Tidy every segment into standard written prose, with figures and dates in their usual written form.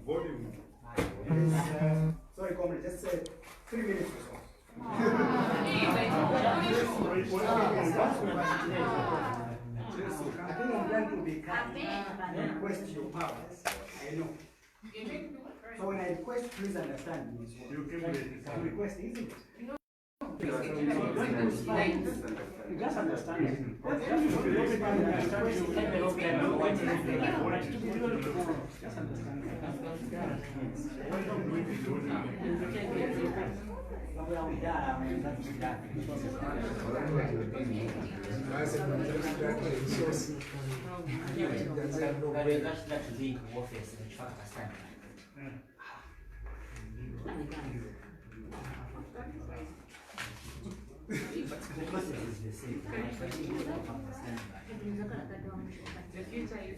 Volume. Sorry, comrade, just 3 minutes or so. I think I'm trying to be kind and request your powers. I know. So when I request, please understand me. You can request, isn't it? You just understand it. Just understand The process is the same. The future is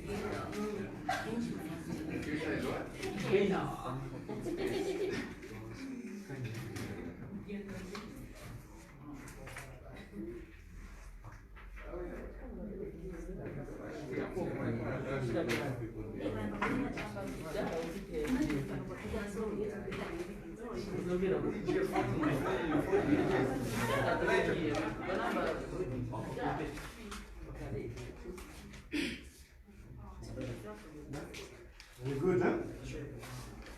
we good, huh?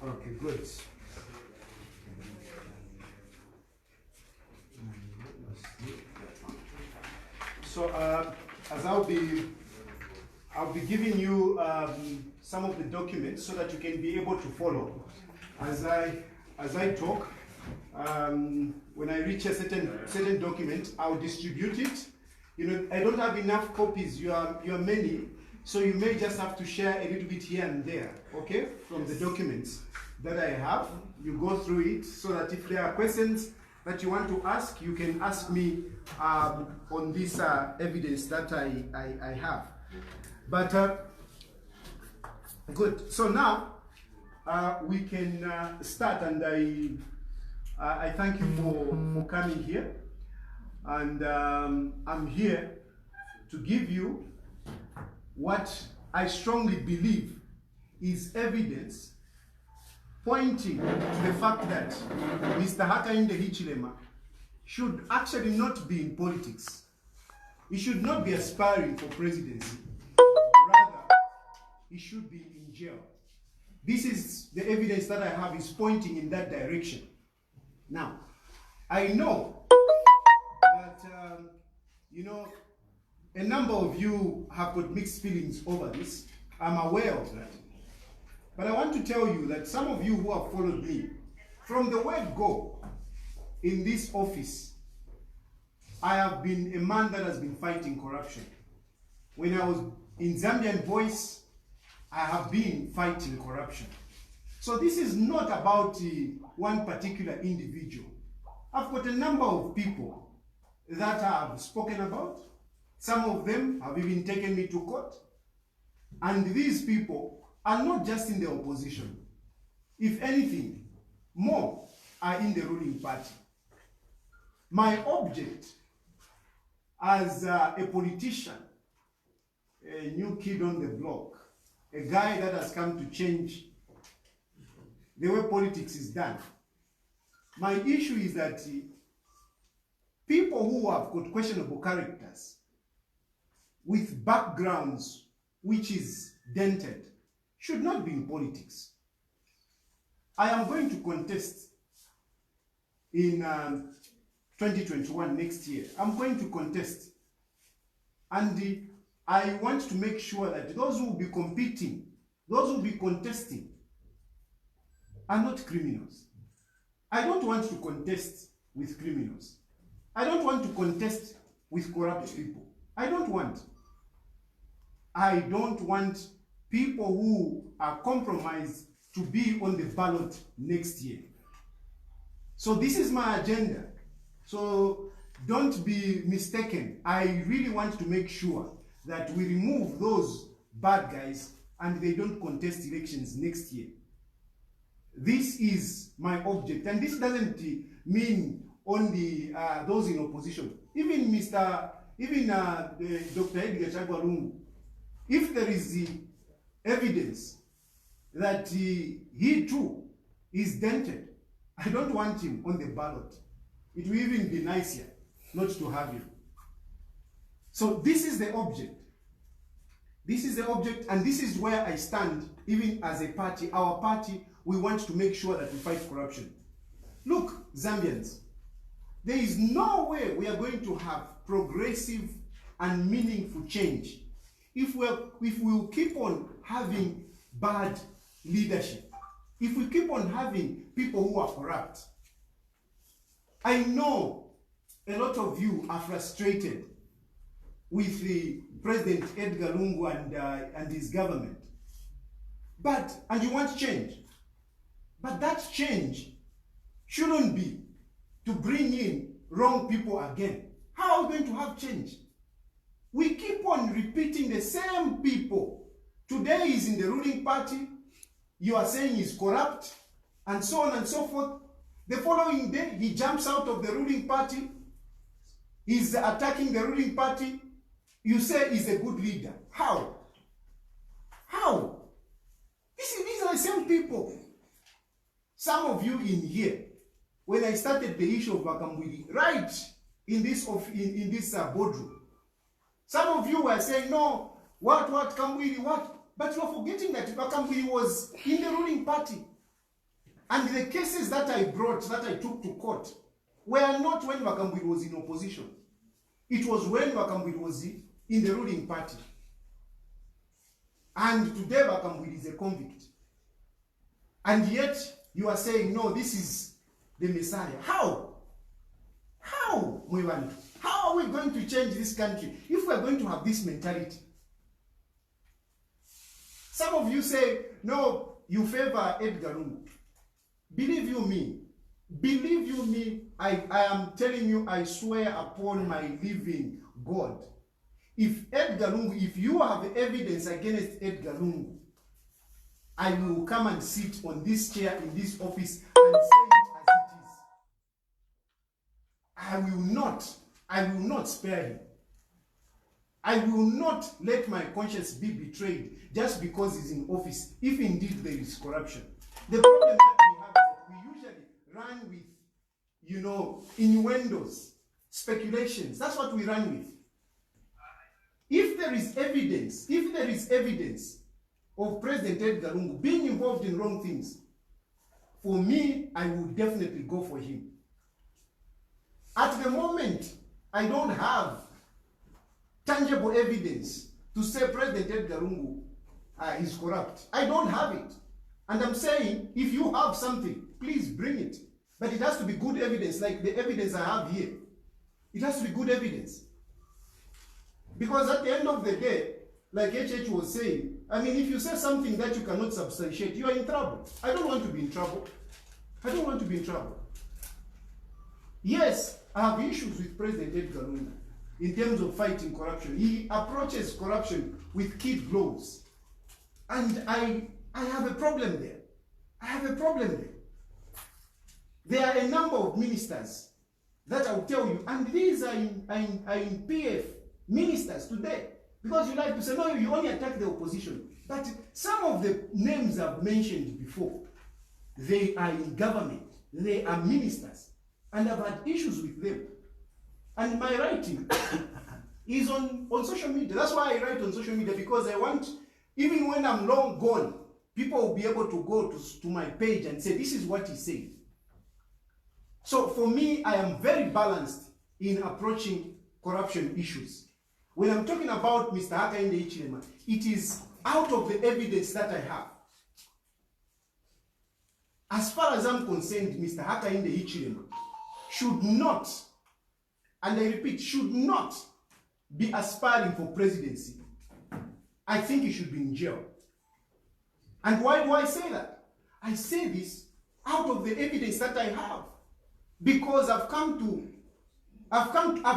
Okay, good. So, as I'll be giving you some of the documents so that you can be able to follow as I talk. When I reach a certain document, I'll distribute it. You know, I don't have enough copies. You are many, so you may just have to share a little bit here and there. Okay, from the documents that I have, you go through it so that if there are questions that you want to ask, you can ask me on this evidence that I have. But good. So now we can start, and I thank you for coming here, and I'm here to give you what I strongly believe is evidence pointing to the fact that Mr. Hakainde Hichilema should actually not be in politics. He should not be aspiring for presidency. Rather, he should be in jail. This is the evidence that I have is pointing in that direction. Now, I know that, you know, a number of you have got mixed feelings over this. I'm aware of that. But I want to tell you that some of you who have followed me, from the word go in this office, I have been a man that has been fighting corruption. When I was in Zambian Voice, I have been fighting corruption. So this is not about one particular individual. I've got a number of people that I have spoken about. Some of them have even taken me to court. And these people are not just in the opposition. If anything, more are in the ruling party. My object as a politician, a new kid on the block, a guy that has come to change the way politics is done. My issue is that people who have got questionable characters with backgrounds which is dented should not be in politics. I am going to contest in 2021 next year. I'm going to contest. And I want to make sure that those who will be competing, those who will be contesting, are not criminals. I don't want to contest with criminals. I don't want to contest with corrupt people. I don't want people who are compromised to be on the ballot next year. So this is my agenda. So don't be mistaken. I really want to make sure that we remove those bad guys and they don't contest elections next year. This is my object, and this doesn't mean only those in opposition. Even Mr. even Dr. Edgar Chagwalungu, if there is the evidence that he too is dented, I don't want him on the ballot. It will even be nicer not to have him. So this is the object. This is the object, and this is where I stand, even as a party. Our party, we want to make sure that we fight corruption. Look, Zambians, there is no way we are going to have progressive and meaningful change if we will keep on having bad leadership, if we keep on having people who are corrupt. I know a lot of you are frustrated with the President Edgar Lungu and his government, and you want change. But that change shouldn't be to bring in wrong people again. How are we going to have change? We keep on repeating the same people. Today he's in the ruling party, you are saying he's corrupt, and so on and so forth. The following day, he jumps out of the ruling party, he's attacking the ruling party. You say he's a good leader. How? How? These are the same people. Some of you in here, when I started the issue of Vakambwili, right in this boardroom, some of you were saying, no, what, Kambwili, what? But you are forgetting that Vakambwili was in the ruling party. And the cases that I brought, that I took to court, were not when Vakambwili was in opposition. It was when Vakambwili was in the ruling party. And today Vakambwili is a convict. And yet you are saying, no, this is the Messiah. How? How, Mwiwantu? How are we going to change this country if we are going to have this mentality? Some of you say, no, you favor Edgar Lungu. Believe you me, I am telling you, I swear upon my living God. If Edgar Lungu, if you have evidence against Edgar Lungu, I will come and sit on this chair in this office and say it as it is. I will not spare him. I will not let my conscience be betrayed just because he's in office, if indeed there is corruption. The problem that we have is that we usually run with, innuendos, speculations. That's what we run with. If there is evidence of President Edgar Lungu being involved in wrong things, for me, I will definitely go for him. At the moment, I don't have tangible evidence to say President Edgar Lungu is corrupt. I don't have it. And I'm saying, if you have something, please bring it. But it has to be good evidence, like the evidence I have here. It has to be good evidence. Because at the end of the day, like HH was saying, I mean, if you say something that you cannot substantiate, you are in trouble. I don't want to be in trouble. I don't want to be in trouble. Yes, I have issues with President Edgar Lungu in terms of fighting corruption. He approaches corruption with kid gloves. And I have a problem there. I have a problem there. There are a number of ministers that I'll tell you, and these are in PF ministers today. Because you like to say, no, you only attack the opposition. But some of the names I've mentioned before, they are in government. They are ministers. And I've had issues with them. And my writing is on social media. That's why I write on social media, because I want, even when I'm long gone, people will be able to go to my page and say, this is what he said. So for me, I am very balanced in approaching corruption issues. When I'm talking about Mr. Hakainde Hichilema, it is out of the evidence that I have. As far as I'm concerned, Mr. Hakainde Hichilema should not, and I repeat, should not be aspiring for presidency. I think he should be in jail. And why do I say that? I say this out of the evidence that I have. Because I've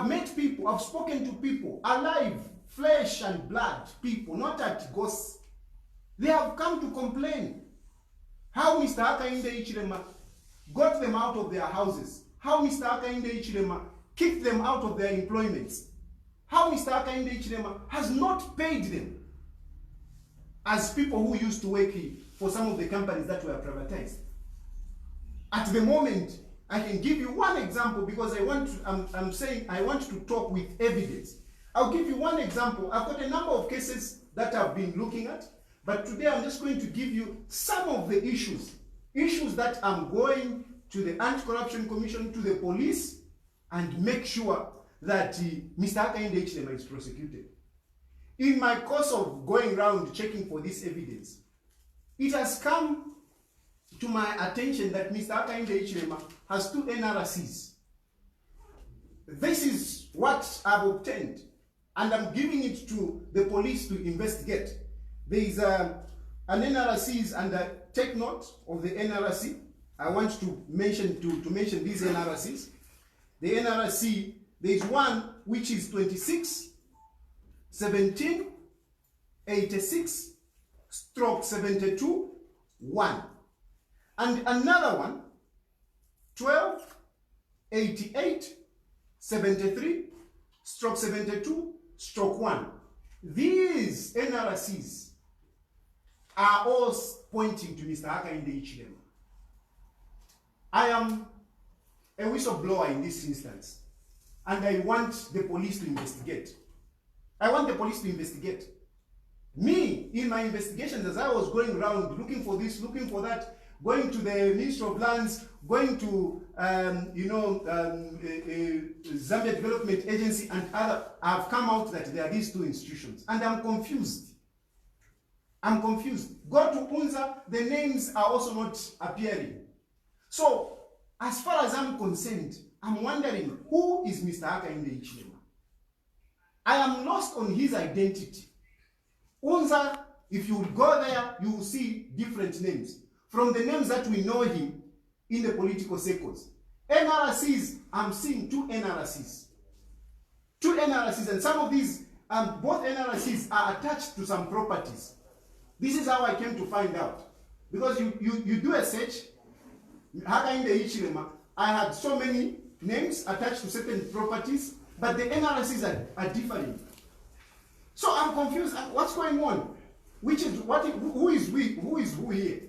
met people, I've spoken to people, alive, flesh and blood people, not at ghosts. They have come to complain how Mr. Hakainde Hichilema got them out of their houses, how Mr. Hakainde Hichilema kicked them out of their employments, how Mr. Hakainde Hichilema has not paid them as people who used to work here for some of the companies that were privatized. At the moment, I can give you one example because I'm saying I want to talk with evidence. I'll give you one example. I've got a number of cases that I've been looking at, but today I'm just going to give you some of the issues that I'm going to the Anti-Corruption Commission, to the police, and make sure that Mr. Hakainde Hichilema is prosecuted. In my course of going around checking for this evidence, it has come to my attention that Mr. Hakainde Hichilema has 2 NRCs. This is what I've obtained, and I'm giving it to the police to investigate. There is an NRC, and take note of the NRC. I want to mention these NRCs. The NRC, there is one which is 26 17 86 stroke 72 1, and another one 12 88 73 stroke 72 stroke 1. These NRCs are all pointing to Mr. Hakainde Hichilema. I am a whistleblower in this instance, and I want the police to investigate. I want the police to investigate. Me, in my investigations, as I was going around looking for this, looking for that, going to the Ministry of Lands, going to Zambia Development Agency and other, I've come out that there are these 2 institutions, and I'm confused. I'm confused. Go to UNZA, the names are also not appearing. So, as far as I'm concerned, I'm wondering, who is Mr. Hakainde Hichilema? I am lost on his identity. UNZA, if you go there, you will see different names from the names that we know him in the political circles. NRCs, I'm seeing 2 NRCs. 2 NRCs, and some of these, both NRCs are attached to some properties. This is how I came to find out. Because you do a search, Hakainde Hichilema, I had so many names attached to certain properties, but the NRCs are differing. So I'm confused. What's going on? Who is who here?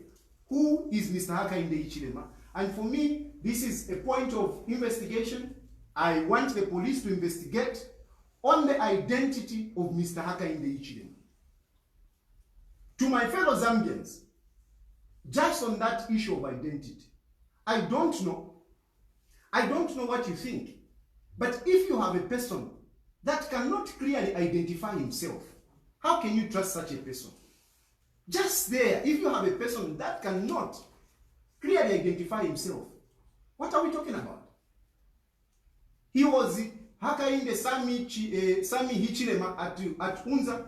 Who is Mr. Hakainde Hichilema? And for me, this is a point of investigation. I want the police to investigate on the identity of Mr. Hakainde Hichilema. To my fellow Zambians, just on that issue of identity, I don't know what you think, but if you have a person that cannot clearly identify himself, how can you trust such a person? Just there, if you have a person that cannot clearly identify himself, what are we talking about? He was Hakainde Sami Hichilema at UNZA.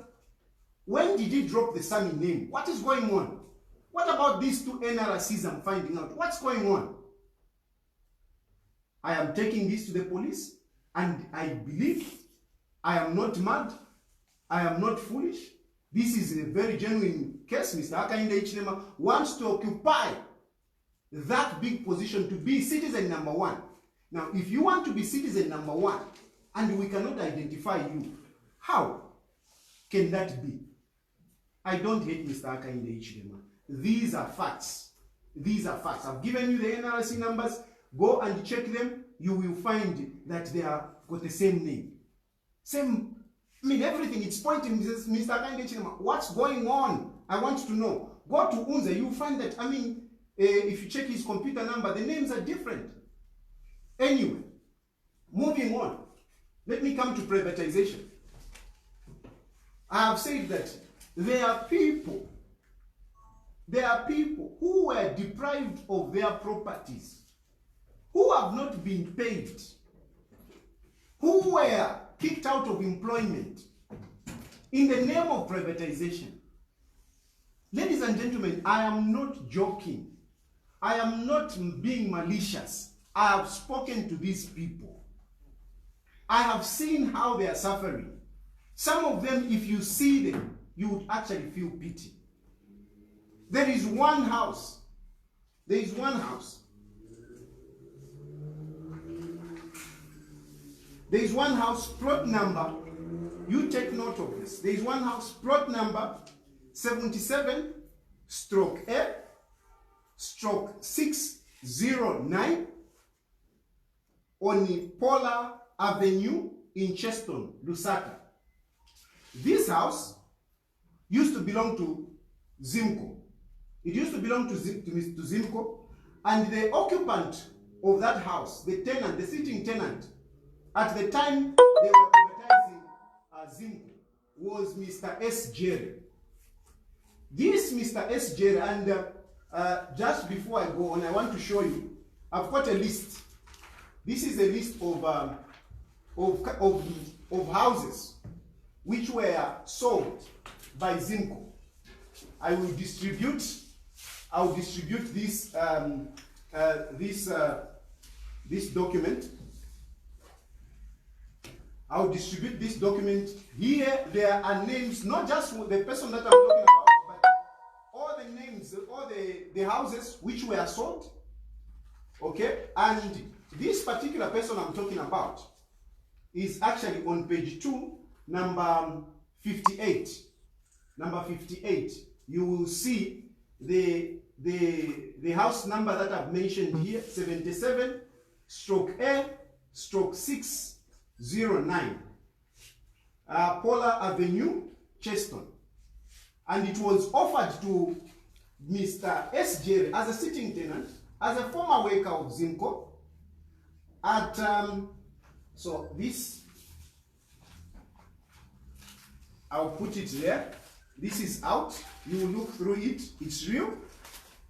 When did he drop the Sami name? What is going on? What about these 2 NRCs I'm finding out? What's going on? I am taking this to the police, and I believe I am not mad. I am not foolish. This is a very genuine case. Mr. Hakainde Hichilema wants to occupy that big position, to be citizen number 1. Now, if you want to be citizen number 1 and we cannot identify you, how can that be? I don't hate Mr. Hakainde Hichilema. These are facts. These are facts. I've given you the NRC numbers. Go and check them. You will find that they are got the same name. Same, everything. It's pointing to Mr. Hakainde Hichilema. What's going on? I want to know. Go to UNZA. You'll find that, if you check his computer number, the names are different. Anyway, moving on. Let me come to privatization. I have said that there are people who were deprived of their properties, who have not been paid, who were kicked out of employment in the name of privatization. Ladies and gentlemen, I am not joking. I am not being malicious. I have spoken to these people. I have seen how they are suffering. Some of them, if you see them, you would actually feel pity. There is one house. There is one house. There is one house, plot number You take note of this. There is one house, plot number 77 stroke A stroke 609 on Polar Avenue in Cheston, Lusaka. This house used to belong to Zimco. It used to belong to Zimco, and the occupant of that house, the tenant, the sitting tenant, at the time they were privatizing Zimco, was Mr. S. Jerry. This Mr. S. Jerry, and just before I go on, I want to show you, I've got a list. This is a list of houses which were sold by Zimco. I'll distribute this this document. I'll distribute this document. Here there are names, not just the person that I'm talking about, but all the names, all the houses which were sold. Okay, and this particular person I'm talking about is actually on page 2, number 58. Number 58. You will see the house number that I've mentioned here, 77 stroke A stroke 609, Polar Avenue, Cheston. And it was offered to Mr. S. Jerry as a sitting tenant, as a former worker of Zimco, at so this, I'll put it there. This is out. You will look through it. It's real.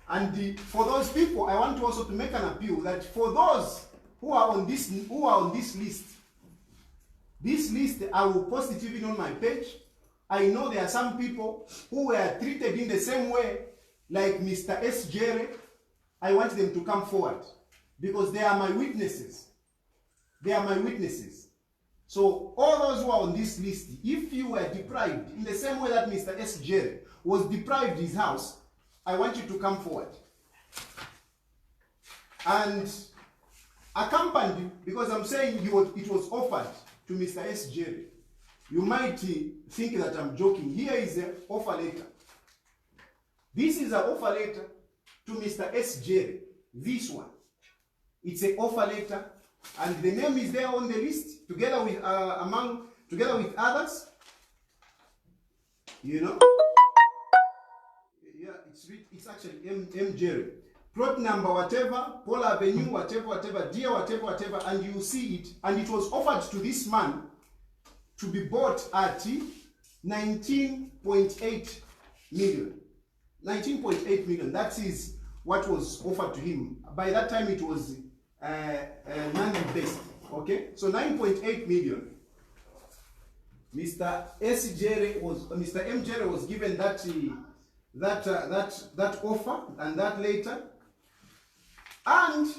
And for those people, I want also to make an appeal that for those who are on this list, this list I will post it even on my page. I know there are some people who were treated in the same way like Mr. S. Jerry. I want them to come forward because they are my witnesses. They are my witnesses. So all those who are on this list, if you were deprived in the same way that Mr. S. Jerry was deprived his house, I want you to come forward. And accompanied, because I'm saying it was offered to Mr. S. Jerry. You might think that I'm joking. Here is an offer letter. This is an offer letter to Mr. S. Jerry. This one. It's an offer letter, and the name is there on the list, together with others. You know? Yeah, it's actually M. Jerry. Plot number, whatever, Polar Avenue, whatever, dear, whatever, and you see it. And it was offered to this man to be bought at 19.8 million. 19.8 million. That is what was offered to him. By that time, it was non-based. Okay, so 9.8 million. Mr. M. Jerry was given that offer and that later, and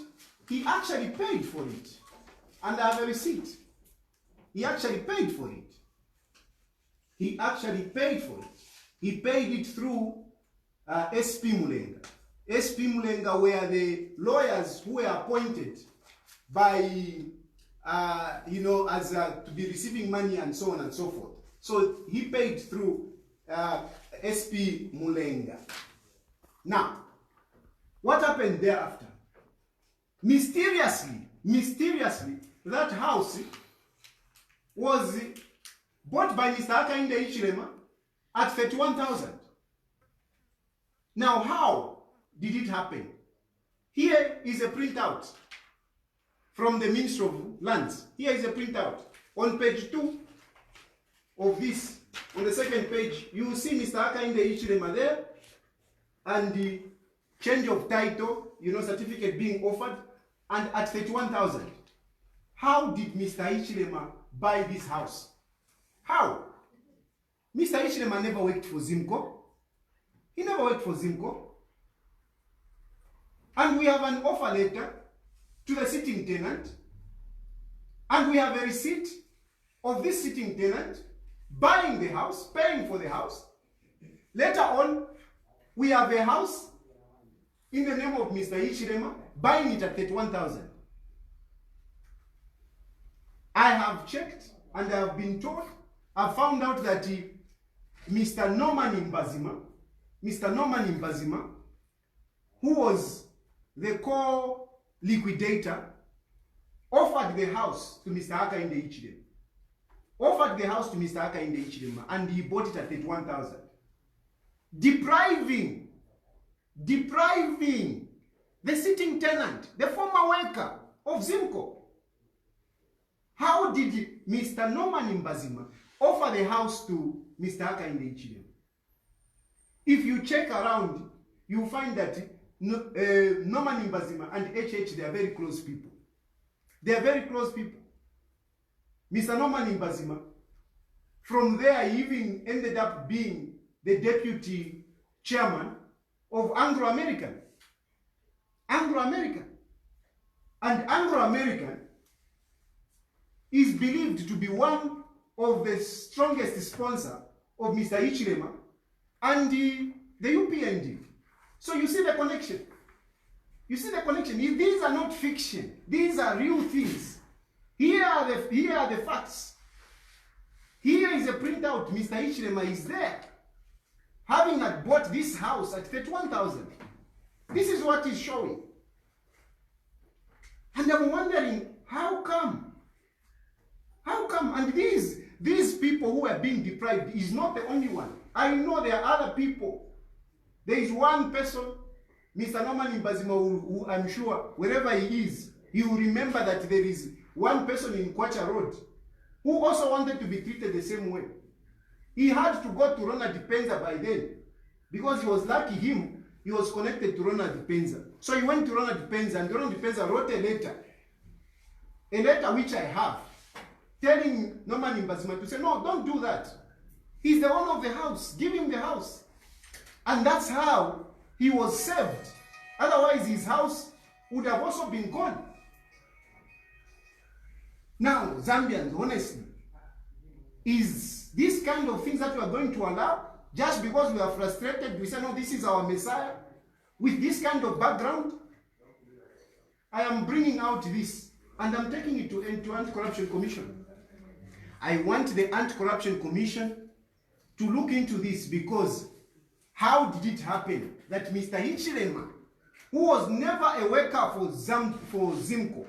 he actually paid for it. And I have a receipt. He actually paid for it. He actually paid for it. He paid it through SP Mulenga. SP Mulenga were the lawyers who were appointed by, as to be receiving money and so on and so forth. So he paid through SP Mulenga. Now, what happened thereafter? Mysteriously, that house was bought by Mr. Akainde Ichilema at 31,000. Now, how did it happen? Here is a printout from the Ministry of Lands. Here is a printout. On page 2 of this, on the second page, you will see Mr. Akainde Ichilema there, and the change of title, certificate being offered, and at 31,000. How did Mr. Ichilema buy this house? How? Mr. Ichilema never worked for Zimco. He never worked for Zimco. And we have an offer letter to the sitting tenant, and we have a receipt of this sitting tenant buying the house, paying for the house. Later on, we have a house in the name of Mr. Ichilema, buying it at 31,000. I have checked and I have been told I found out that Mr. Norman Mbazima, who was the co-liquidator, offered the house to Mr. Hakainde Hichilema. Offered the house to Mr. Hakainde Hichilema, and he bought it at 31,000. Depriving the sitting tenant, the former worker of ZIMCO. How did Mr. Norman Mbazima offer the house to Mr. Hakainde Hichilema? If you check around, you find that Norman Mbazima and HH, they are very close people. They are very close people. Mr. Norman Mbazima, from there, he even ended up being the deputy chairman of Anglo-American. And Anglo-American is believed to be one of the strongest sponsors of Mr. Hichilema and the UPND. So you see the connection. You see the connection. These are not fiction. These are real things. Here are the facts. Here is a printout. Mr. Hichilema is there, having had bought this house at 31,000. This is what is showing. And I'm wondering, how come? How come? And these people who are being deprived is not the only one. I know there are other people. There is one person, Mr. Norman Mbazima, who I'm sure, wherever he is, he will remember that there is one person in Kwacha Road who also wanted to be treated the same way. He had to go to Ronald Penza by then, because he was lucky he was connected to Ronald Penza. So he went to Ronald Penza, and Ronald Penza wrote a letter which I have, telling Norman Mbazima to say, no, don't do that. He's the owner of the house. Give him the house. And that's how he was saved. Otherwise, his house would have also been gone. Now, Zambians, honestly, is this kind of things that we are going to allow just because we are frustrated? We say, no, this is our Messiah with this kind of background. I am bringing out this, and I'm taking it to Anti-Corruption Commission. I want the Anti-Corruption Commission to look into this, because how did it happen that Mr. Hichilema, who was never a worker for ZIMCO,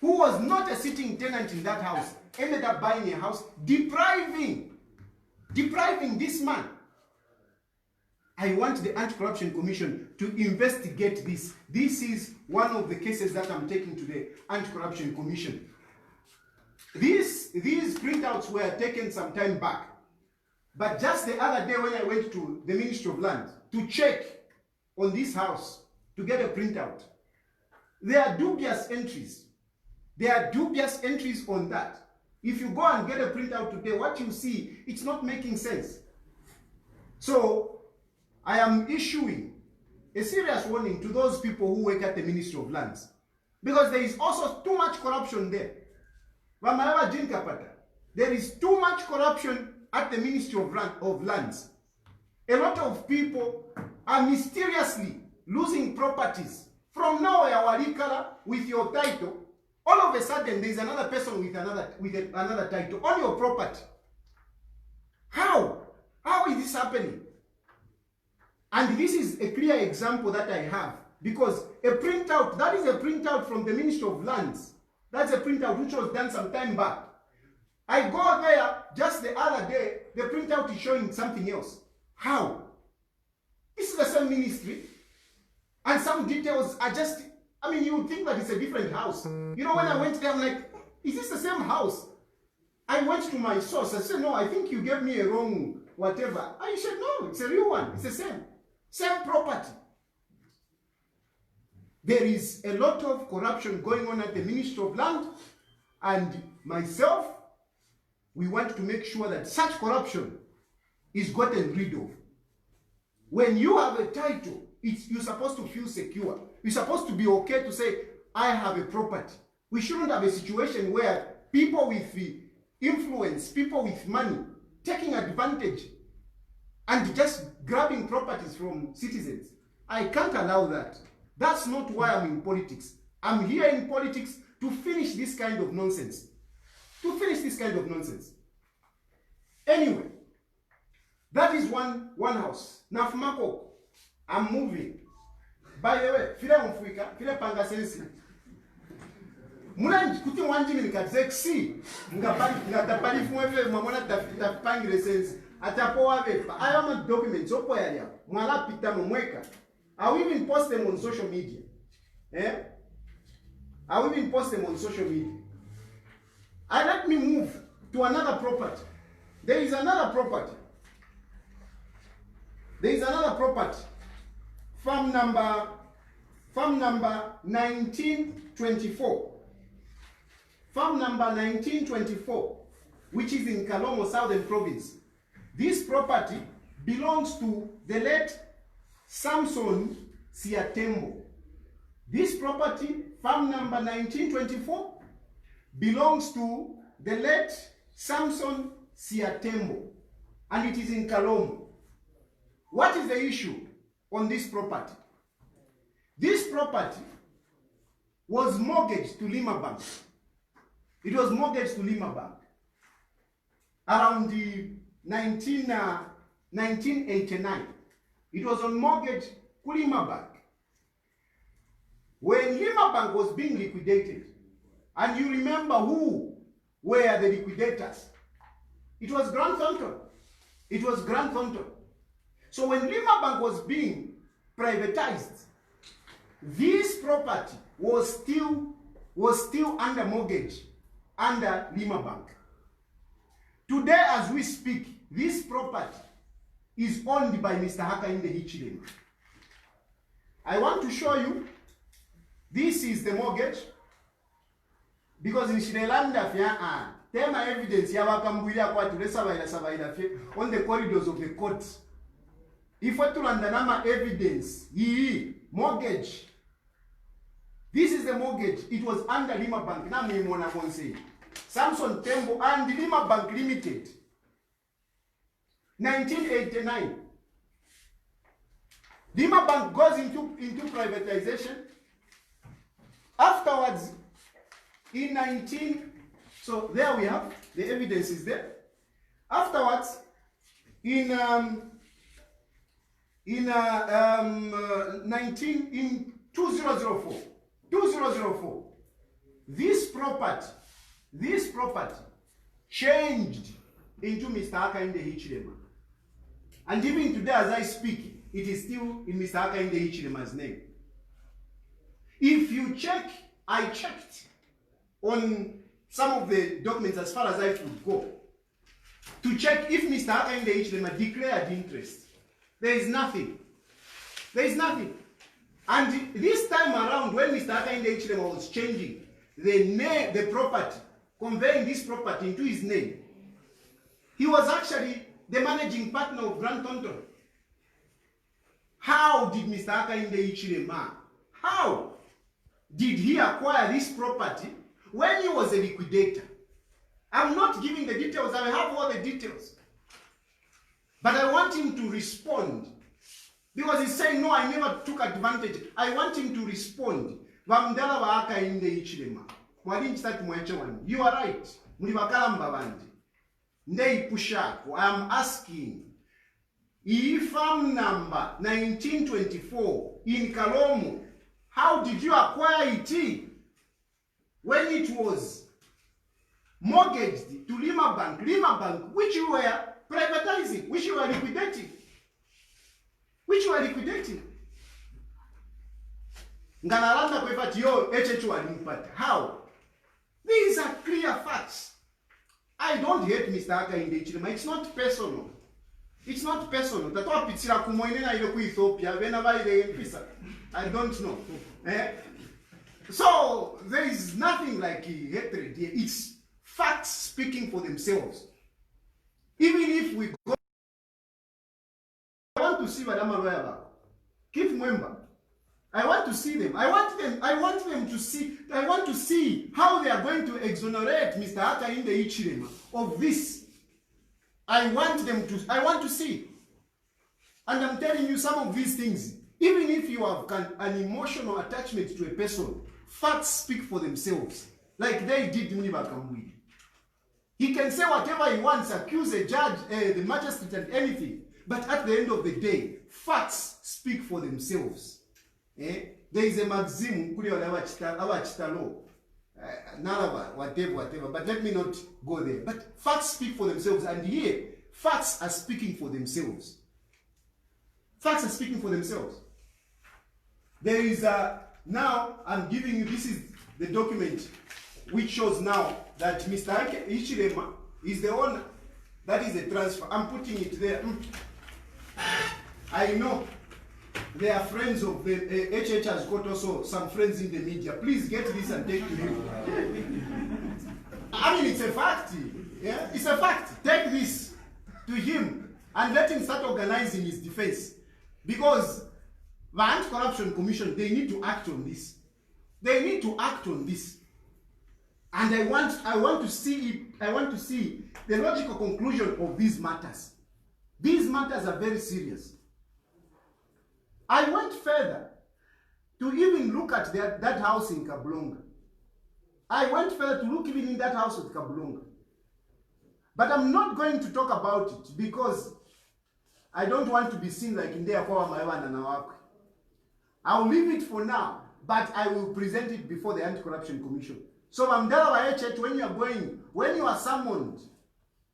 who was not a sitting tenant in that house, ended up buying a house, depriving this man? I want the Anti-Corruption Commission to investigate this. This is one of the cases that I'm taking to the Anti-Corruption Commission. These printouts were taken some time back. But just the other day when I went to the Ministry of Land to check on this house to get a printout, there are dubious entries. There are dubious entries on that. If you go and get a printout today, what you see, it's not making sense. So I am issuing a serious warning to those people who work at the Ministry of Lands, because there is also too much corruption there. There is too much corruption at the Ministry of Lands. A lot of people are mysteriously losing properties. From nowhere, Walikala, with your title, all of a sudden there is another person with another title on your property. How? How is this happening? And this is a clear example that I have, because a printout, that is a printout from the Ministry of Lands. That's a printout which was done some time back. I go there just the other day, the printout is showing something else. How? This is the same ministry, and some details are just, I mean, you would think that it's a different house. You know, when I went there, I'm like, is this the same house? I went to my source. I said, no, I think you gave me a wrong whatever. And he said, no, it's a real one. It's the same. Same property. There is a lot of corruption going on at the Ministry of Land, and myself, we want to make sure that such corruption is gotten rid of. When you have a title, you're supposed to feel secure. You're supposed to be okay to say, I have a property. We shouldn't have a situation where people with influence, people with money, taking advantage and just grabbing properties from citizens. I can't allow that. That's not why I'm in politics. I'm here in politics to finish this kind of nonsense. To finish this kind of nonsense. Anyway, that is one house. Nafumako, I'm moving. By the way, file mfuika, file panga sensi. Muna kuti wanji ni katexi, ngapali fumwe mwamona tapangile sensi. Atapo wabe, I am a document, so po ya mwala pita mweka. I will even post them on social media. I will even post them on social media. Let me move to another property. There is another property. Farm number 1924. Farm number 1924, which is in Kalomo, Southern Province. This property belongs to the late Samson Siatembo. This property, farm number 1924, belongs to the late Samson Siatembo, and it is in Kalomo. What is the issue on this property? This property was mortgaged to Lima Bank. It was mortgaged to Lima Bank around the 1989. It was on mortgage to Lima Bank. When Lima Bank was being liquidated, and you remember who were the liquidators, it was Grant Thornton. It was Grant Thornton. So when Lima Bank was being privatized, this property was still under mortgage under Lima Bank. Today, as we speak, this property is owned by Mr. Hakainde Hichilema. I want to show you, this is the mortgage, because in Sri Lanka, tema evidence on the corridors of the court. If we to evidence, mortgage. This is the mortgage. It was under Lima Bank. Samson Tembo and Lima Bank Limited. 1989. Lima Bank goes into privatization. Afterwards, so there we have the evidence is there. Afterwards, in 2004, this property changed into Mr. Hakainde Hichilema. And even today, as I speak, it is still in Mr. Hakainde Hichilema's name. If you check, I checked on some of the documents as far as I could go to check if Mr. Hakainde Hichilema declared interest. There is nothing. There is nothing. And this time around, when Mr. Hakainde Hichilema was changing the property, conveying this property into his name, he was actually the managing partner of Grant Thornton. How did Mr. Hakainde Hichilema, how did he acquire this property when he was a liquidator? I'm not giving the details, I have all the details. But I want him to respond. Because he's saying, no, I never took advantage. I want him to respond. You are right. I am asking, if farm number 1924 in Kalomo, how did you acquire it when it was mortgaged to Lima Bank, which you were privatizing, which you were liquidating? How? These are clear facts. I don't hate Mr. Hakainde Hichilema. It's not personal. It's not personal. I don't know. So there is nothing like hatred here. It's facts speaking for themselves. Even if we go, I want to see Madame Aloyaba. Keep member. I want to see them. I want them to see. I want to see how they are going to exonerate Mr. Hakainde Hichilema of this. I want to see. And I'm telling you some of these things. Even if you have an emotional attachment to a person, facts speak for themselves. Like they did Muniba Kambui. He can say whatever he wants, accuse a judge, the magistrate and anything. But at the end of the day, facts speak for themselves. There is a maxim, whatever, but let me not go there. But facts speak for themselves, and here, facts are speaking for themselves. Facts are speaking for themselves. There is now, I'm giving you, this is the document which shows now that Mr. Ichirema is the owner. That is the transfer. I'm putting it there. I know they are friends of the HH has got also some friends in the media. Please get this and take to him. I mean, it's a fact. Yeah, it's a fact. Take this to him and let him start organizing his defense. Because the Anti-Corruption Commission, they need to act on this. They need to act on this. And I want to see the logical conclusion of these matters. These matters are very serious. I went further to even look at that house in Kablonga. I went further to look even in that house at Kablonga. But I'm not going to talk about it because I don't want to be seen like in there for my one and our. I'll leave it for now, but I will present it before the Anti-Corruption Commission. So Mamdala HH, when you are going, when you are summoned,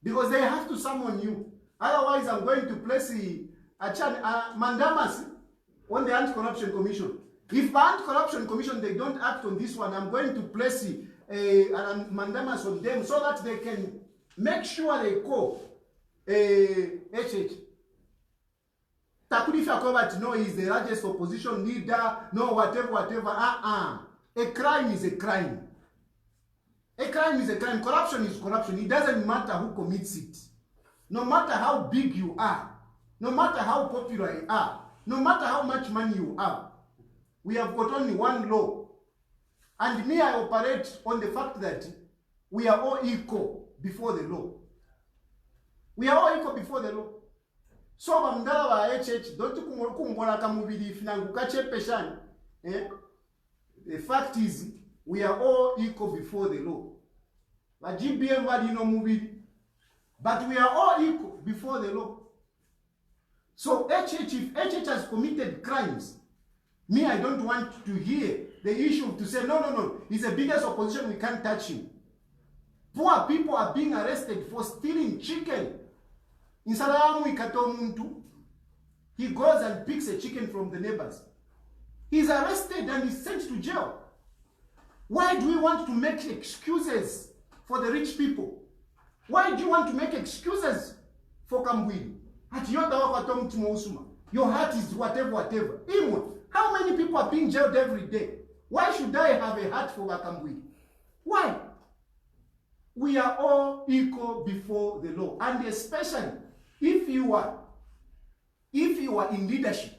because they have to summon you. Otherwise, I'm going to place mandamas on the Anti-Corruption Commission. If the Anti-Corruption Commission, they don't act on this one, I'm going to place mandamas on them so that they can make sure they call HH. Chilufya Tayali, no, he's the largest opposition leader, no, whatever. A crime is a crime. A crime is a crime. Corruption is corruption. It doesn't matter who commits it. No matter how big you are, no matter how popular you are, no matter how much money you have, we have got only one law. And me, I operate on the fact that we are all equal before the law. We are all equal before the law. So Bamdala wa HH, don't kumbola kamubili finangu kache peshan. The fact is, we are all equal before the law. But GBM wali no mubili. But we are all equal before the law. So HH, if HH has committed crimes, me, I don't want to hear the issue to say, no, he's the biggest opposition, we can't touch him. Poor people are being arrested for stealing chicken. In Salamu Ikatomuntu, he goes and picks a chicken from the neighbors. He's arrested and he's sent to jail. Why do we want to make excuses for the rich people? Why do you want to make excuses for Kambwili? Your heart is whatever. Even, how many people are being jailed every day? Why should I have a heart for Kambwili? Why? We are all equal before the law. And especially, if you are in leadership,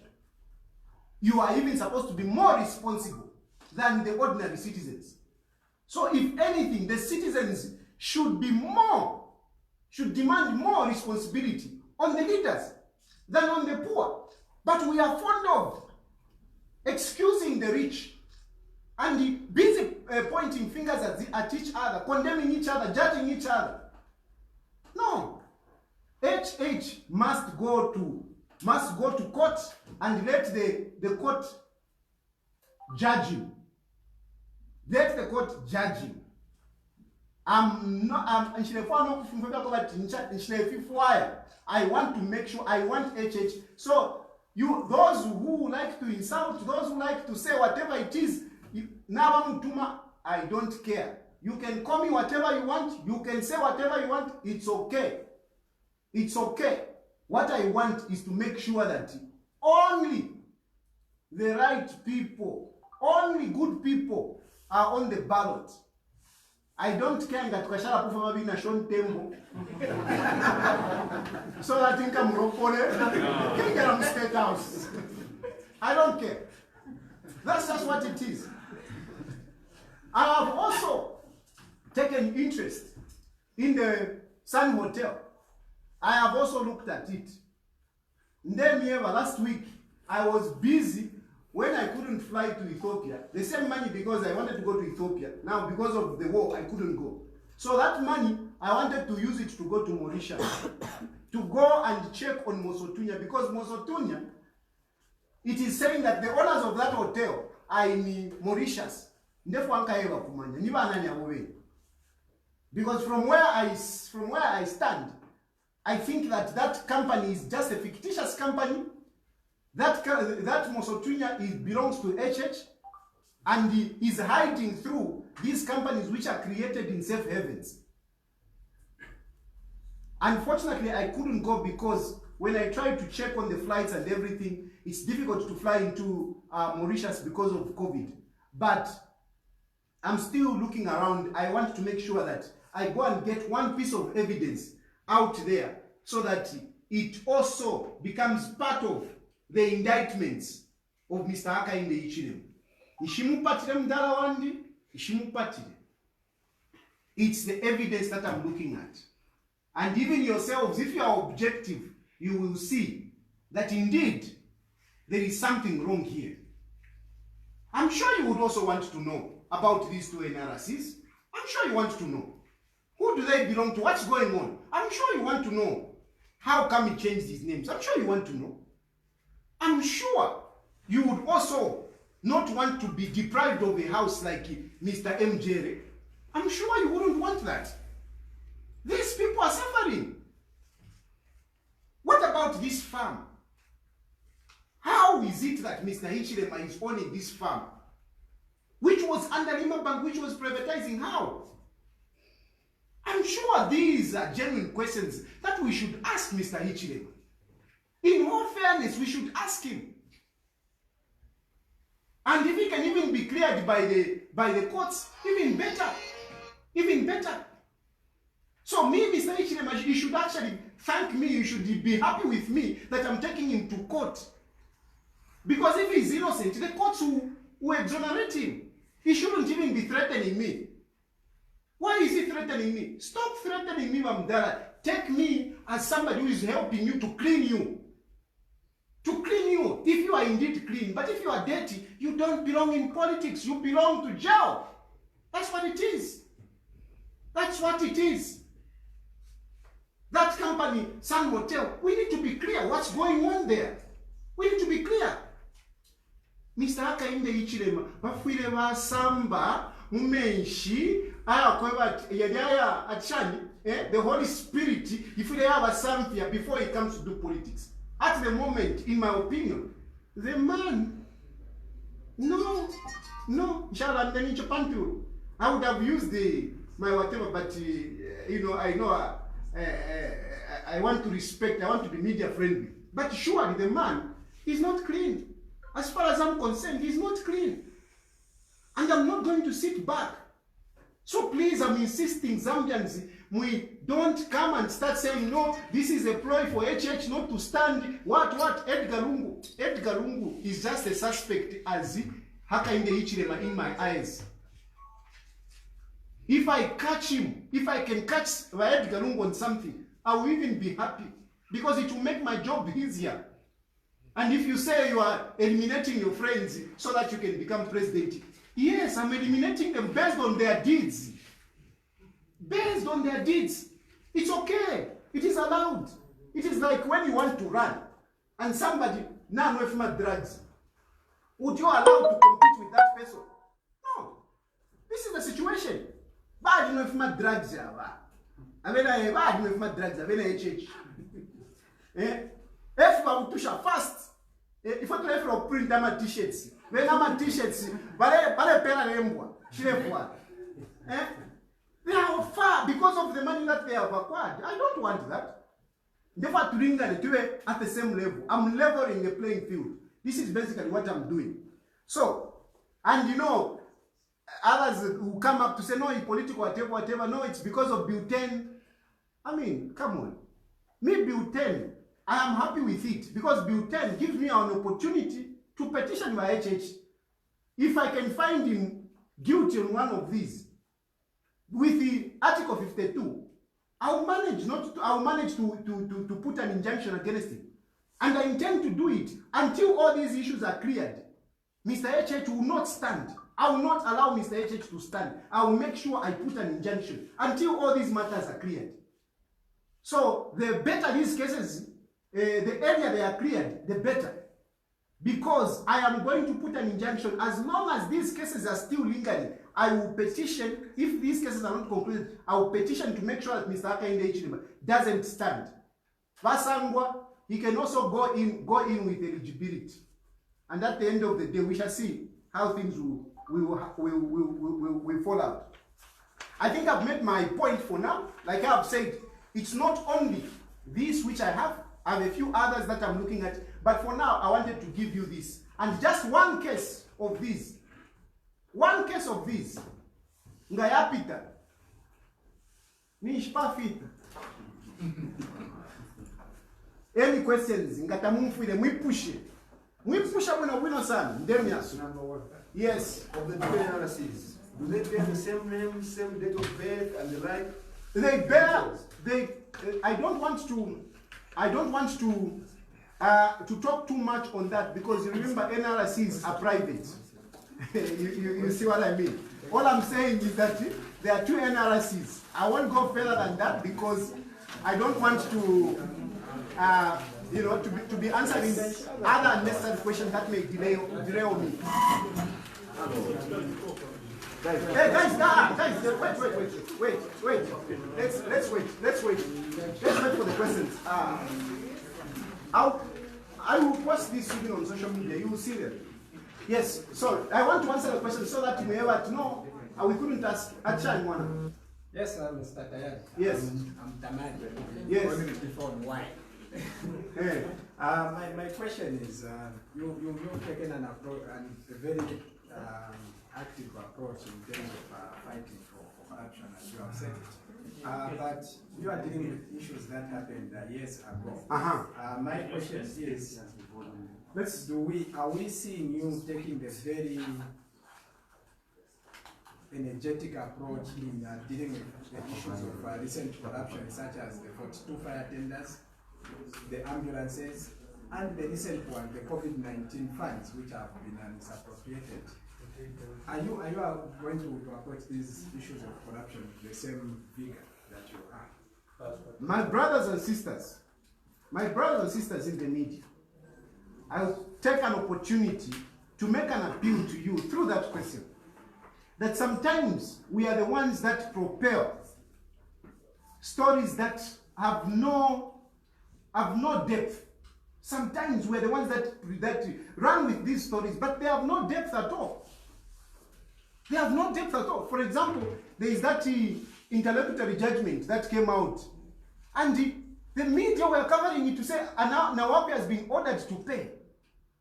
you are even supposed to be more responsible than the ordinary citizens. So if anything, the citizens should demand more responsibility on the leaders than on the poor. But we are fond of excusing the rich and busy pointing fingers at each other, condemning each other, judging each other. No. HH must go to court and let the court judge him. Let the court judge him. I want to make sure, I want HH. So those who like to insult, those who like to say whatever it is, I don't care. You can call me whatever you want. You can say whatever you want. It's okay. It's okay. What I want is to make sure that only the right people, only good people are on the ballot. I don't care that Kwashala Pufa na Shon Tembo. So that I think I'm Ropole. Can get on State House. I don't care. That's just what it is. I have also taken interest in the Sun Hotel. I have also looked at it. Then last week, I was busy when I couldn't fly to Ethiopia. The same money because I wanted to go to Ethiopia. Now, because of the war, I couldn't go. So that money I wanted to use it to go to Mauritius, to go and check on Mosotunya, because Mosotunya, it is saying that the owners of that hotel are in Mauritius. Because from where I stand, I think that that company is just a fictitious company. That Mosotunya belongs to HH, and he is hiding through these companies which are created in safe havens. Unfortunately, I couldn't go because when I tried to check on the flights and everything, it's difficult to fly into Mauritius because of COVID. But I'm still looking around. I want to make sure that I go and get one piece of evidence out there so that it also becomes part of the indictments of Mr. Hakainde Hichilema. Ishimupatire mdala wandi, ishimupatire. It's the evidence that I'm looking at. And even yourselves, if you are objective, you will see that indeed there is something wrong here. I'm sure you would also want to know about these two NRCs. I'm sure you want to know. Who do they belong to? What's going on? I'm sure you want to know. How come he changed his names? I'm sure you want to know. I'm sure you would also not want to be deprived of a house like Mr. MJ. I'm sure you wouldn't want that. These people are suffering. What about this farm? How is it that Mr. Hichilema is owning this farm, which was under Lima Bank, which was privatizing? How? I'm sure these are genuine questions that we should ask Mr. Hichilema. In all fairness, we should ask him. And if he can even be cleared by the courts, even better. Even better. So me, Mr. Hichilema, you should actually thank me. You should be happy with me that I'm taking him to court. Because if he's innocent, the courts will exonerate him. He shouldn't even be threatening me. Why is he threatening me? Stop threatening me, Mamdara. Take me as somebody who is helping you to clean you. To clean you, if you are indeed clean. But if you are dirty, you don't belong in politics. You belong to jail. That's what it is. That's what it is. That company, Sun Hotel, we need to be clear what's going on there. We need to be clear. Mr. Hakainde Hichilema, bafwile basamba mumenshi aya kweba yadaya achani the Holy Spirit ifile yabasamfia before he comes to do politics. At the moment, in my opinion, the man, no, inshallah, I would have used my whatever, but I want to respect, I want to be media friendly. But surely the man is not clean. As far as I'm concerned, he's not clean. And I'm not going to sit back. So please, I'm insisting, Zambians, we don't come and start saying, no, this is a ploy for HH not to stand. What? Edgar Lungu is just a suspect as Hakainde Hichilema in my eyes. If I catch him, if I can catch Edgar Lungu on something, I will even be happy because it will make my job easier. And if you say you are eliminating your friends so that you can become president, yes, I'm eliminating them based on their deeds. Based on their deeds. It's okay. It is allowed. It is like when you want to run and somebody, now with my drugs, would you allow to compete with that person? No. This is the situation. Bad enough my drugs. I mean, bad enough my drugs. I mean, HH. If I would push her fast, if I try to print my t-shirts, when I'm t-shirts, they are far because of the money that they have acquired. I don't want that. Never to bring that at the same level. I'm leveling the playing field. This is basically what I'm doing. So, and you know, others who come up to say, no, it's political, whatever. No, it's because of Bill 10. I mean, come on. Me, Bill 10, I am happy with it because Bill 10 gives me an opportunity to petition my HH. If I can find him guilty on one of these, with the Article 52, I'll manage to put an injunction against him. And I intend to do it until all these issues are cleared. Mr. HH will not stand. I will not allow Mr. HH to stand. I will make sure I put an injunction until all these matters are cleared. So the better these cases, the earlier they are cleared, the better. Because I am going to put an injunction. As long as these cases are still lingering, I will petition. If these cases are not concluded, I will petition to make sure that Mr. Hakainde Hichilema doesn't stand. Vasangwa, he can also go in with eligibility. And at the end of the day, we shall see how things will fall out. I think I've made my point for now. Like I've said, it's not only this which I have a few others that I'm looking at, but for now, I wanted to give you this. And just one case of this. One case of this. Ngayapita. Nishpafita. Any questions? Ngatamumfuile, mwipushe. Mwipusha wino sana. Ndemiasu. Number one. Yes. Of the two analyses, do they bear the same name, same date of birth, and the like? They bear. I don't want to talk too much on that, because you remember NRCs are private. you see what I mean? All I'm saying is that there are two NRCs. I won't go further than that because I don't want to, to be answering other unnecessary questions that may derail me. Hey guys, wait. Let's wait. Let's wait for the questions. I will post this even on social media. You will see them. Yes. So I want to answer the question so that you may ever know. We couldn't ask Achan one. Yes, I'm Mr. Tayali. Yes. I'm Tamari. Yes. Why? Hey. My question is, you've taken an approach, and a very active approach in terms of fighting for corruption, as you have said it. But you are dealing with issues that happened years ago. My question is, are we seeing you taking the very energetic approach in dealing with the issues of recent corruption, such as the 42 fire tenders, the ambulances, and the recent one, the COVID-19 funds, which have been misappropriated? Are you going to approach these issues of corruption with the same vigor that you are? My brothers and sisters in the media, I'll take an opportunity to make an appeal to you through that question. That sometimes we are the ones that propel stories that have no depth. Sometimes we're the ones that run with these stories, but they have no depth at all. They have no depth at all. For example, there is that interlocutory judgment that came out, and the media were covering it to say Nawapi has been ordered to pay.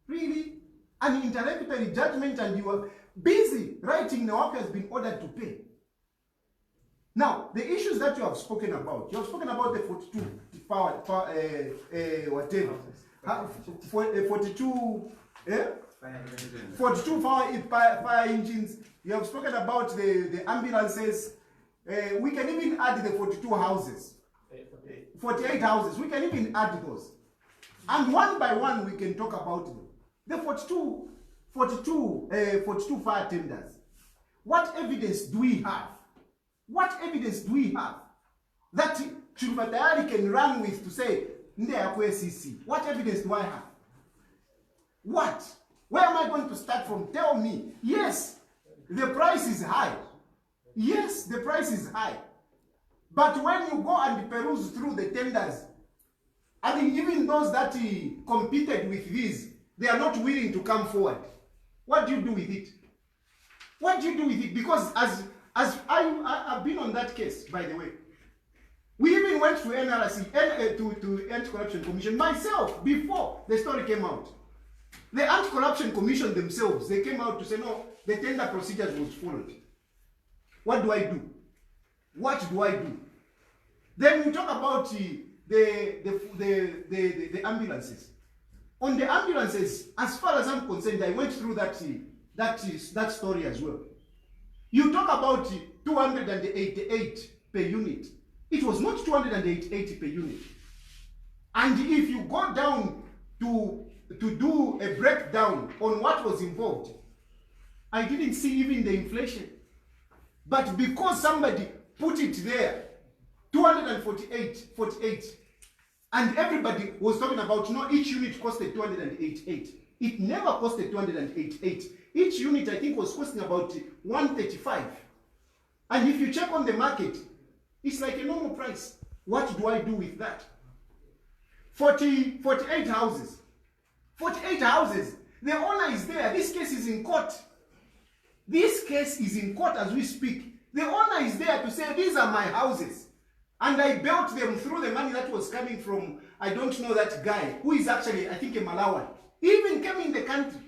Really? An interlocutory judgment, and you were busy writing Nawapi has been ordered to pay. Now, the issues that you have spoken about the 42 42 fire engines. You have spoken about the ambulances. We can even add the 42 houses. 48 houses. We can even add those. And one by one, we can talk about them. The 42 fire tenders. What evidence do we have? What evidence do we have that Chilufya Tayali can run with to say, what evidence do I have? What? Where am I going to start from? Tell me. Yes, the price is high. Yes, the price is high. But when you go and peruse through the tenders, I mean, even those that competed with these, they are not willing to come forward. What do you do with it? What do you do with it? Because as I've been on that case, by the way. We even went to NRC, to Anti-Corruption Commission, myself, before the story came out. The Anti-Corruption Commission themselves, they came out to say, no, the tender procedures was followed. What do I do? What do I do? Then we talk about the ambulances. On the ambulances, as far as I'm concerned, I went through that story as well. You talk about 288 per unit. It was not 288 per unit. And if you go down to do a breakdown on what was involved, I didn't see even the inflation. But because somebody put it there, 248, and everybody was talking about, no, each unit costed 288. It never costed 288. Each unit, I think, was costing about 135. And if you check on the market, it's like a normal price. What do I do with that? 48 houses. 48 houses. The owner is there. This case is in court. This case is in court as we speak. The owner is there to say, these are my houses. And I built them through the money that was coming from, I don't know that guy, who is actually, I think, a Malawan. He even came in the country.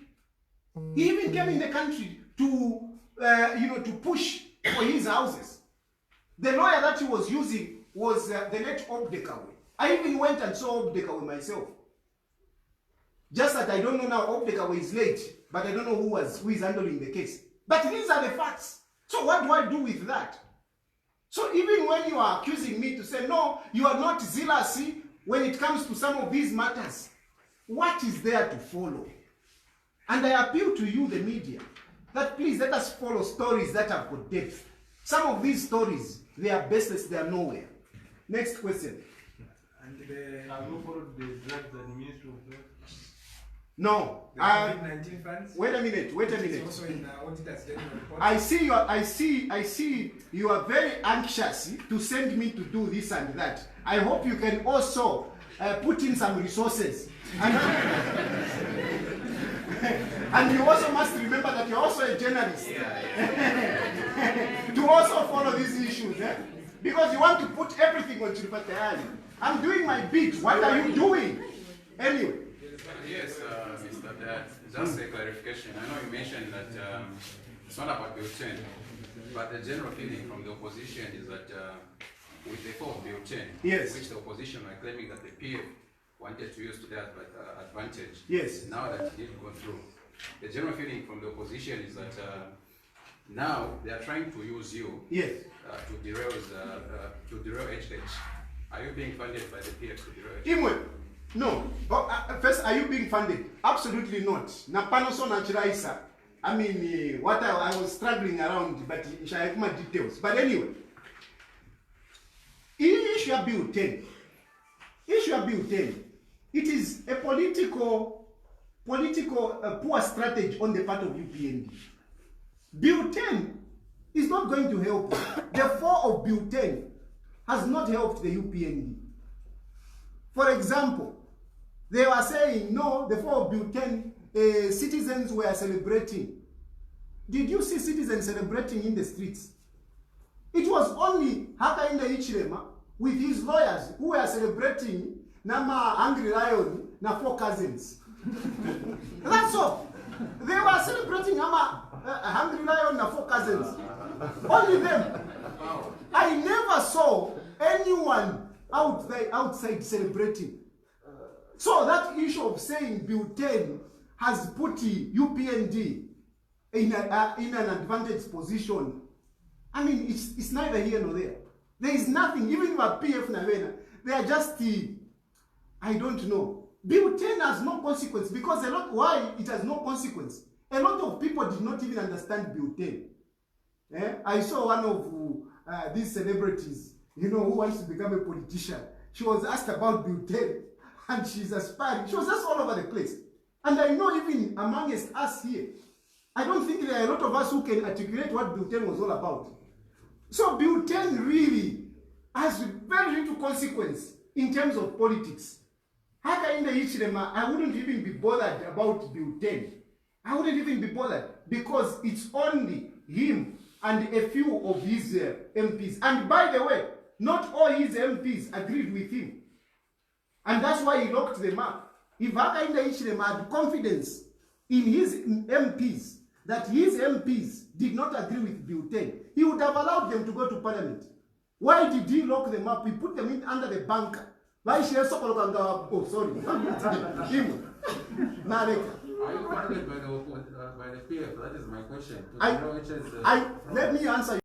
He even came in the country to, to push for his houses. The lawyer that he was using was the late Obdekawe. I even went and saw Obdekawe myself. Just that I don't know now, Obdekawe is late, but I don't know who is handling the case. But these are the facts. So what do I do with that? So even when you are accusing me to say, no, you are not zealous when it comes to some of these matters, what is there to follow? And I appeal to you, the media, that please let us follow stories that have got depth. Some of these stories, they are baseless, they are nowhere. Next question. And Have you followed the drugs and Ministry of Health? No. the COVID-19 funds? Wait a minute. It's also in auditor's general report. I see you are very anxious to send me to do this and that. I hope you can also put in some resources. And you also must remember that you're also a journalist. To also follow these issues. Because you want to put everything on Chilufya Tayali. I'm doing my bit. What are you doing? Anyway. Yes, Mr. Dad, just a clarification. I know you mentioned that it's not about Bill 10, but the general feeling from the opposition is that with the fourth Bill 10, yes, which the opposition were claiming that the PF wanted to use to their advantage, yes, now that it didn't go through, the general feeling from the opposition is that now they are trying to use you, yes, to derail HH. Are you being funded by the PF to derail HH? No. First, are you being funded? Absolutely not. Napanoso Nachiraisa. I mean, what I was struggling around, but I have my details. But anyway, issue Bill 10. Issue Bill 10. It is a political poor strategy on the part of UPND. Bill 10 is not going to help. The 4 of Bill 10 has not helped the UPND. For example, they were saying, no, the 4 of Bill 10, citizens were celebrating. Did you see citizens celebrating in the streets? It was only Hakainde Hichilema with his lawyers who were celebrating Nama Angry Lion, na 4 cousins. That's all. They were celebrating Nama Hungry Lion, na 4 cousins. Only them. I never saw anyone outside celebrating. So that issue of saying Bill 10 has put UPND in an advantage position, I mean, it's neither here nor there. There is nothing, even with PF Navena, they are just, I don't know. Bill 10 has no consequence because why it has no consequence? A lot of people did not even understand Bill 10. I saw one of these celebrities, who wants to become a politician. She was asked about Bill 10 and she's aspiring. She was just all over the place. And I know even amongst us here, I don't think there are a lot of us who can articulate what Bill 10 was all about. So Bill 10 really has very little consequence in terms of politics. Hakainde Hichilema, I wouldn't even be bothered about Bill 10. I wouldn't even be bothered because it's only him and a few of his MPs. And by the way, not all his MPs agreed with him. And that's why he locked them up. If Hakainde Hichilema had confidence in his MPs, that his MPs did not agree with Bill 10, he would have allowed them to go to Parliament. Why did he lock them up? He put them in under the bunker. Oh, sorry. Him. Nareka. Are you funded by the PF? That is my question. Let me answer you.